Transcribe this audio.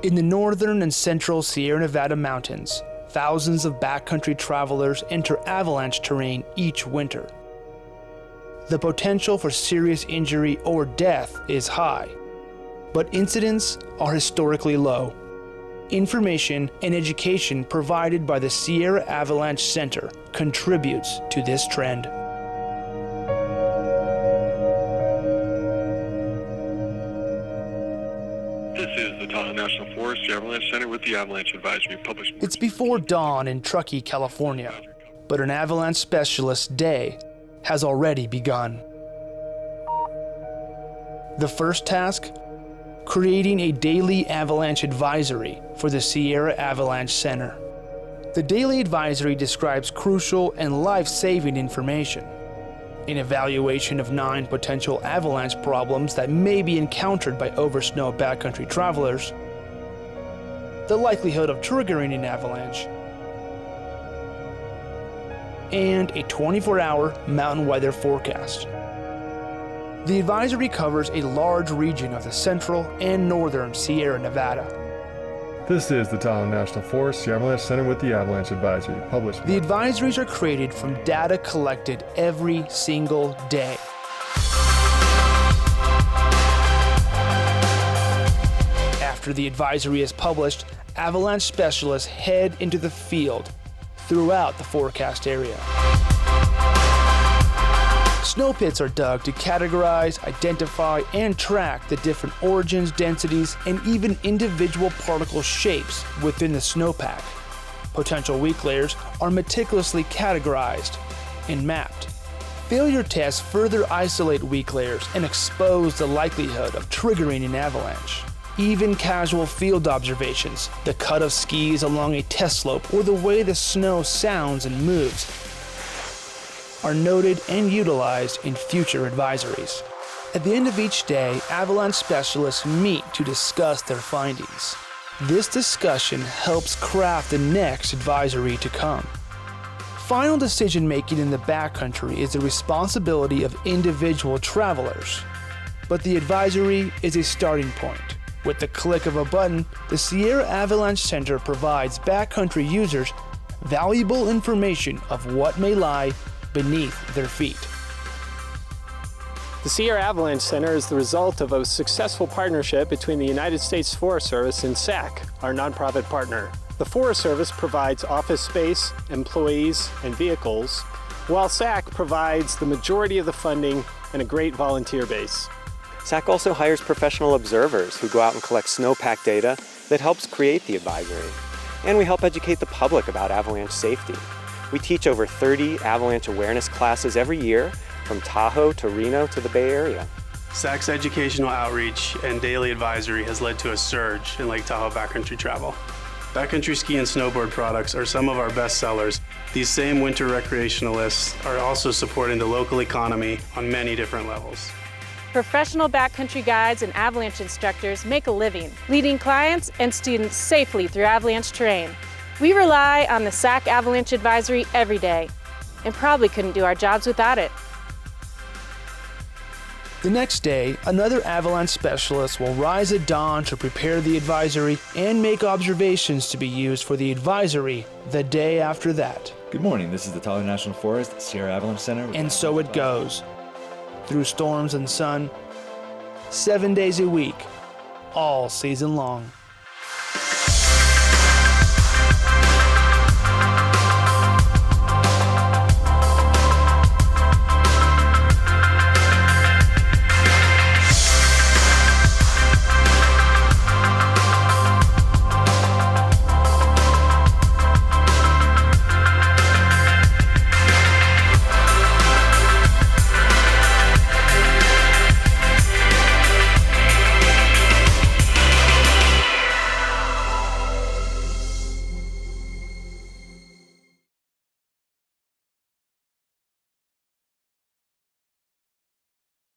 In the northern and central Sierra Nevada mountains, thousands of backcountry travelers enter avalanche terrain each winter. The potential for serious injury or death is high, but incidents are historically low. Information and education provided by the Sierra Avalanche Center contributes to this trend. This is the Tahoe National Forest, Sierra Avalanche Center with the Avalanche Advisory published. It's before dawn in Truckee, California, but an avalanche specialist day has already begun. The first task? Creating a daily avalanche advisory for the Sierra Avalanche Center. The daily advisory describes crucial and life-saving information. An evaluation of 9 potential avalanche problems that may be encountered by oversnow backcountry travelers, the likelihood of triggering an avalanche, and a 24-hour mountain weather forecast. The advisory covers a large region of the central and northern Sierra Nevada. This is the Tahoe National Forest, Sierra Avalanche Center with the Avalanche Advisory, published. The advisories are created from data collected every single day. After the advisory is published, avalanche specialists head into the field throughout the forecast area. Snow pits are dug to categorize, identify, and track the different origins, densities, and even individual particle shapes within the snowpack. Potential weak layers are meticulously categorized and mapped. Failure tests further isolate weak layers and expose the likelihood of triggering an avalanche. Even casual field observations, the cut of skis along a test slope, or the way the snow sounds and moves, are noted and utilized in future advisories. At the end of each day, avalanche specialists meet to discuss their findings. This discussion helps craft the next advisory to come. Final decision-making in the backcountry is the responsibility of individual travelers, but the advisory is a starting point. With the click of a button, the Sierra Avalanche Center provides backcountry users valuable information of what may lie beneath their feet. The Sierra Avalanche Center is the result of a successful partnership between the United States Forest Service and SAC, our nonprofit partner. The Forest Service provides office space, employees, and vehicles, while SAC provides the majority of the funding and a great volunteer base. SAC also hires professional observers who go out and collect snowpack data that helps create the advisory. And we help educate the public about avalanche safety. We teach over 30 avalanche awareness classes every year, from Tahoe to Reno to the Bay Area. SAC's educational outreach and daily advisory has led to a surge in Lake Tahoe backcountry travel. Backcountry ski and snowboard products are some of our best sellers. These same winter recreationalists are also supporting the local economy on many different levels. Professional backcountry guides and avalanche instructors make a living, leading clients and students safely through avalanche terrain. We rely on the SAC Avalanche Advisory every day, and probably couldn't do our jobs without it. The next day, another avalanche specialist will rise at dawn to prepare the advisory and make observations to be used for the advisory the day after that. Good morning, this is the Tahoe National Forest, Sierra Avalanche Center. And so it goes. Through storms and sun, 7 days a week, all season long.